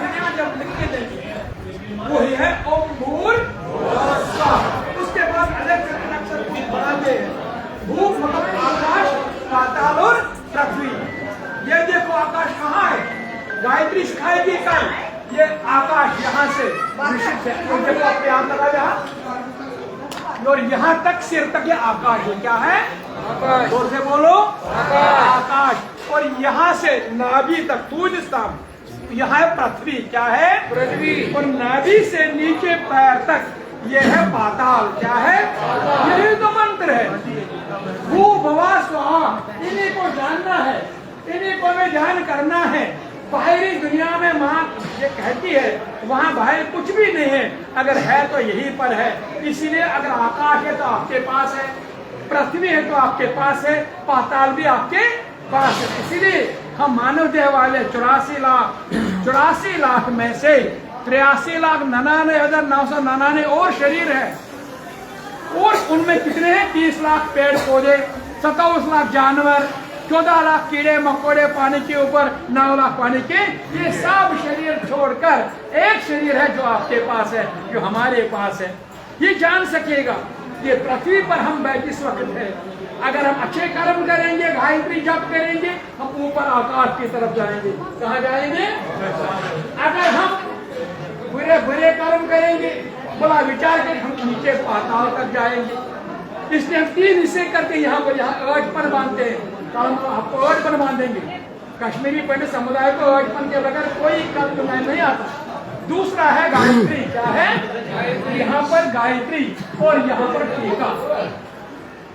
यहाँ जब लिख के देंगे वही है ओम भूर्भुवः। उसके बाद अलग से अक्षर बढ़ाते हैं। भू मतलब आकाश, पाताल और पृथ्वी। ये देखो आकाश कहाँ है, गायत्री सिखाएगी कल। ये आकाश यहाँ से निश्चित है, तो देखो अपने आप लगा यहाँ और यहाँ तक सिर तक ये आकाश है। क्या है? आकाश। जोर से बोलो आकाश। और यहाँ से नाभि तक सूर्य स्थान, यहाँ है पृथ्वी। क्या है? पृथ्वी। और नाभि से नीचे पैर तक ये है पाताल। क्या है? यही तो मंत्र है। भू भुवः स्वहा, इन्हीं को जानना है, इन्हीं को हमें ध्यान करना है। बाहरी दुनिया में माँ ये कहती है वहाँ बाहर कुछ भी नहीं है, अगर है तो यहीं पर है। इसीलिए अगर आकाश है तो आपके पास है, पृथ्वी है तो आपके पास है, पाताल भी आपके पास है। इसीलिए हम मानव देह वाले 84 लाख में से 83,99,999 और शरीर है। और उनमें कितने हैं? 30 लाख पेड़ पौधे, 27 लाख जानवर, 14 लाख कीड़े मकोड़े पानी के ऊपर, 9 लाख पानी के। ये सब शरीर छोड़कर एक शरीर है जो आपके पास है, जो हमारे पास है। ये जान सकेगा ये पृथ्वी पर हम बैठे इस वक्त है। अगर हम अच्छे कर्म करेंगे, गायत्री जप करेंगे, हम ऊपर आकाश की तरफ जाएंगे। कहाँ जाएंगे? अगर हम बुरे कर्म करेंगे, बुरा विचार करेंगे, हम नीचे पाताल तक जाएंगे। इसलिए हम 3 हिस्से करके यहाँ पर अर्चपन बांधते हैं। आपको अर्चपन बांधेंगे। कश्मीरी पंडित समुदाय को अर्चपन के बगैर कोई कर्म नहीं आता। दूसरा है गायत्री। क्या है? यहाँ पर गायत्री और यहाँ पर टीका।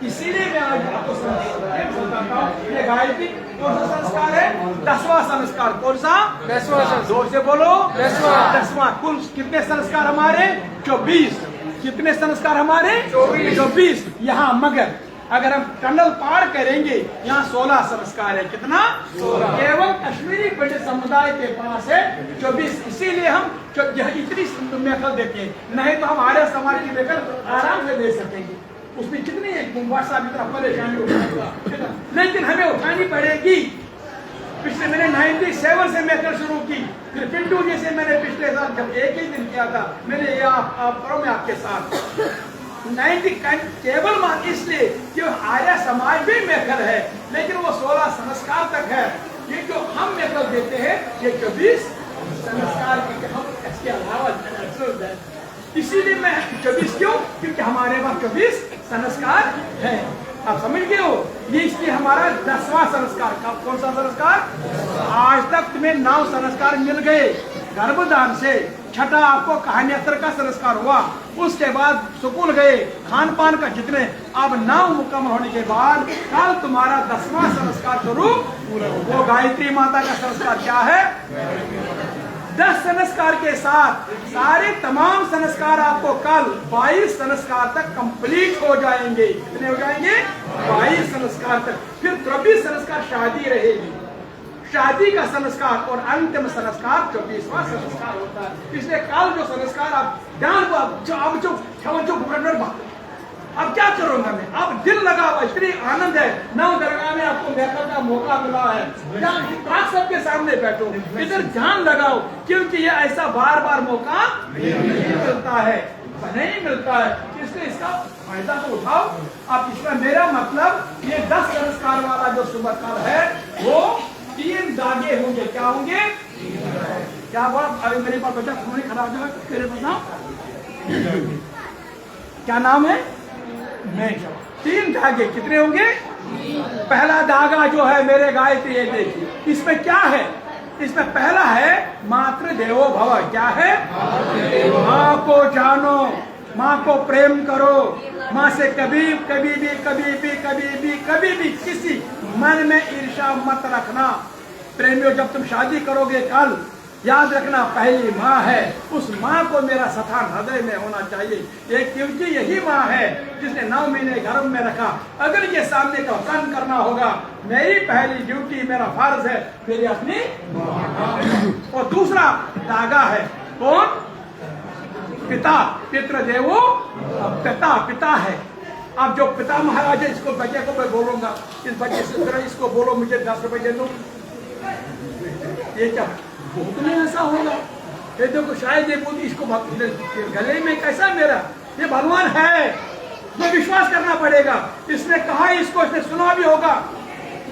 इसीलिए मैं आज आपको बताता हूँ ये गायत्री कौन सा संस्कार है? 10वां संस्कार। कौन सा? 10वां। जोर से बोलो 10वां। कुल कितने संस्कार हमारे? 24। कितने संस्कार हमारे? 24। यहाँ मगर अगर हम टनल पार करेंगे, यहाँ 16 संस्कार है। कितना? 16। केवल कश्मीरी पंडित समुदाय के पास है 24। इसीलिए हम इतनी मेखल देते हैं, नहीं तो हम आर्य समाज की मेखल आराम से दे सकेंगे। उसमें कितनी व्हाट्सएप इतना परेशानी उठाएगा, लेकिन हमें उठानी पड़ेगी। पिछले मैंने 97 से मेखल शुरू की, फिर पिंटू जी से मैंने पिछले साल जब एक ही दिन किया था, मैंने ये आप करो मैं आपके साथ 90 केवल मान इसलिए कि आर्य समाज भी मेखल है, लेकिन वो 16 संस्कार तक है। ये जो हम मेखल देते हैं ये 24 संस्कार की, हम इसके अलावा इसीलिए मैं 24 क्यों? क्योंकि हमारे पास 24 संस्कार है। आप समझ गए हो? ये इसलिए हमारा 10वां संस्कार। कौन सा संस्कार? आज तक तुम्हें 9 संस्कार मिल गए गर्भदान से। छठा आपको कहानियत्र का संस्कार हुआ, उसके बाद सुकून गए खान पान का जितने। अब 9 मुकम्मल होने के बाद कल तुम्हारा 10वां संस्कार शुरू। वो गायत्री माता का संस्कार क्या है? 10 संस्कार के साथ सारे तमाम संस्कार आपको कल 22 संस्कार तक कंप्लीट हो जाएंगे। कितने हो जाएंगे? 22 संस्कार तक। फिर 24 संस्कार शादी रहेगी, शादी का संस्कार और अंतिम संस्कार 24वां संस्कार होता है। इसलिए कल जो संस्कार आप ध्यान को अब क्या करूंगा मैं? अब दिल लगा हुआ, इतनी आनंद है। 9 दरगाह में आपको मेखल का मौका मिला है, आप सबके सामने बैठो, इधर ध्यान लगाओ, क्योंकि ये ऐसा बार बार मौका नहीं मिलता है, नहीं मिलता है। इसलिए इसका फायदा तो उठाओ। अब इसमें मेरा मतलब ये 10 संस्कार वाला जो सुबह काल है वो 3 धागे होंगे। क्या होंगे? क्या बोला? अरे मेरे पास बच्चा फोन खराब है, तेरे बताओ क्या नाम है? मैं 3 धागे कितने होंगे? पहला धागा जो है मेरे गायत्री, ये देखिए इसमें क्या है? इसमें पहला है मातृ देवो भव। क्या है? माँ को जानो, माँ को प्रेम करो। माँ से कभी भी किसी मन में ईर्ष्या मत रखना। प्रेमियों, जब तुम शादी करोगे कल, याद रखना पहली माँ है, उस माँ को मेरा स्थान हृदय में होना चाहिए। ये क्योंकि यही माँ है जिसने 9 महीने गर्भ में रखा। अगर ये सामने का काम करना होगा, मेरी पहली ड्यूटी, मेरा फर्ज है मेरी अपनी। और दूसरा धागा है कौन? पिता। पितृदेवो पिता है। अब जो पिता महाराज है, इसको बच्चे को मैं बोलूंगा, इस बच्चे से इसको बोलो मुझे 10 रुपए दे दो। ये क्या? बहुत नहीं ऐसा होगा। ये देखो शायद ये बोलती इसको गले में कैसा मेरा, ये भगवान है, तो विश्वास करना पड़ेगा। इसने कहा इसको, इसने सुना भी होगा,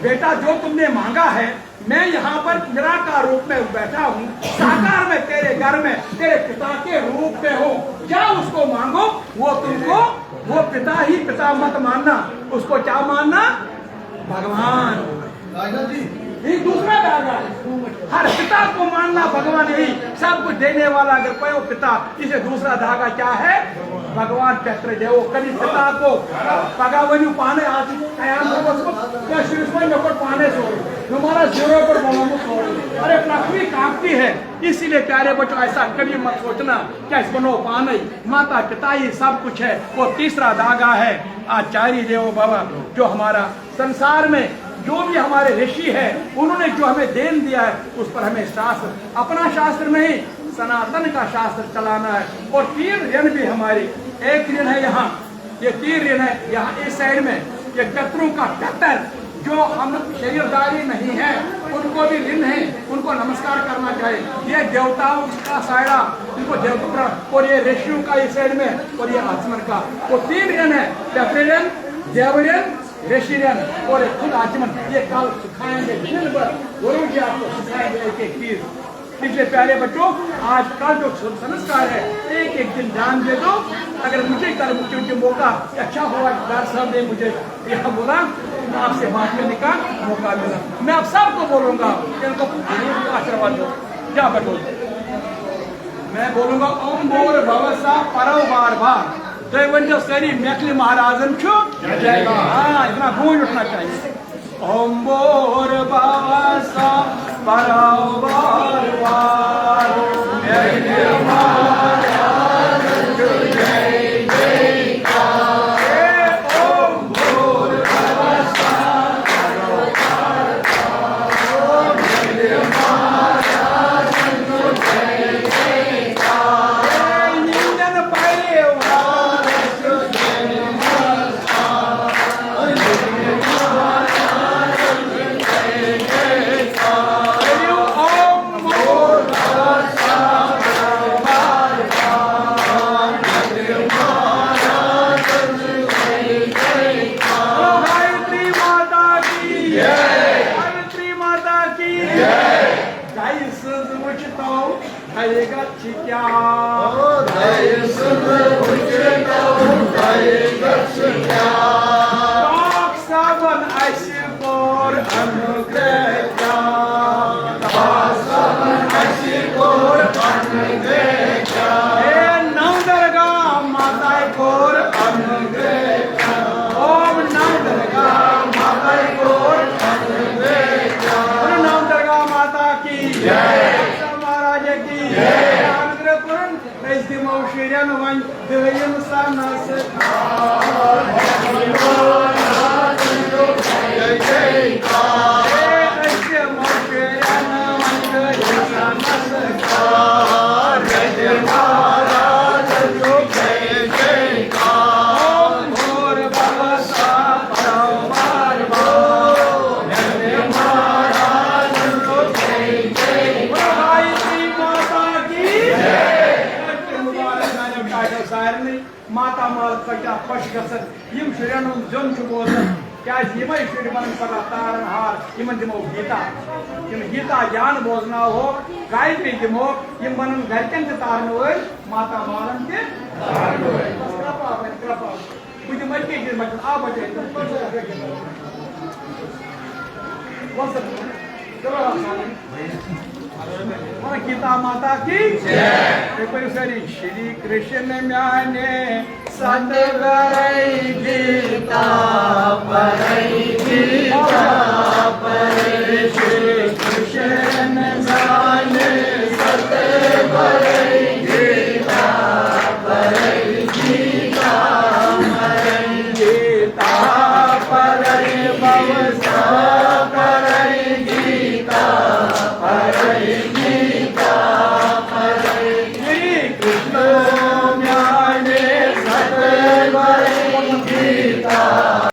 बेटा जो तुमने मांगा है, मैं यहाँ पर निराकार रूप में बैठा हूँ, साकार में तेरे घर में तेरे पिता के रूप में हूँ, क्या उसको मांगो वो तुमको, वो पिता ही पिता मत मानना, उसको क्या मानना, भगवान। ये दूसरा धागा है, हर पिता को मानना भगवान ही सब कुछ देने वाला, अगर कोई पिता, इसे दूसरा धागा क्या है, भगवान पितृ देवो, कभी पिता को पगावनी पाने आज पाने हमारा जीरो पर अरे पृथ्वी कांपती है, इसीलिए प्यारे बच्चों ऐसा कभी मत सोचना क्या इस बनो पाने, माता पिता ही सब कुछ है। और तीसरा धागा है आचार्य देवो बाबा, जो हमारा संसार में जो भी हमारे ऋषि है उन्होंने जो हमें देन दिया है उस पर हमें शास्त्र, अपना शास्त्र नहीं सनातन का शास्त्र चलाना है। और 3 ऋण भी हमारी, एक ऋण है यहाँ, ये 3 ऋण है यहाँ इस साइड में, ये कतरों का कतर, जो हम शरीरदारी नहीं है उनको भी ऋण है, उनको नमस्कार करना चाहिए। ये देवताओं का साइडा, इनको देवता, और ये ऋषियों का इस साइड में, और ये आचमन का, वो 3 ऋण है, ऋण, देवऋण, ऋषिरण और खुद आचमन। ये कल सिखाएंगे दिन भर, गुरु जी आपको सिखाएंगे एक एक चीज। इसलिए प्यारे बच्चों आज का जो संस्कार है एक एक दिन ध्यान दे दो। अगर मुझे कल मुझे मौका अच्छा हुआ, डॉक्टर साहब ने मुझे यह बोला, आपसे बात करने का मौका मिला, मैं आप सबको बोलूंगा इनको आशीर्वाद दो। क्या बटो मैं बोलूंगा ओम बोर भवसा परव बार बार, तो वो सारी मैथिली महाराजन छो, हाँ इतना गूंज उठना चाहिए। ओम बोर भवसा परव बार बार, मैथिली महाराजन छो, जय जयकार। ओम बोर भवसा परव बार बार, मैथिली महाराजन छो, जय जयकार। निंदन परिवार माता माल कटा खुश गसन यम शुरन जोन छु बोलन क्या यम शुर मन पर तारन हार यम दिमो गीता यम गीता ज्ञान बोजना हो गायत्री दिमो यम बनन घरकन के तारन होय माता मालन के तारन होय कृपा कुछ मत के मत आ बजे बस चलो मन गीता माता की जय। श्री कृष्ण म्याने सतगरई गीता परई गीता परई, श्री कृष्ण म्याने सतगरई गीता परई गीता परई, गीता परई भवसा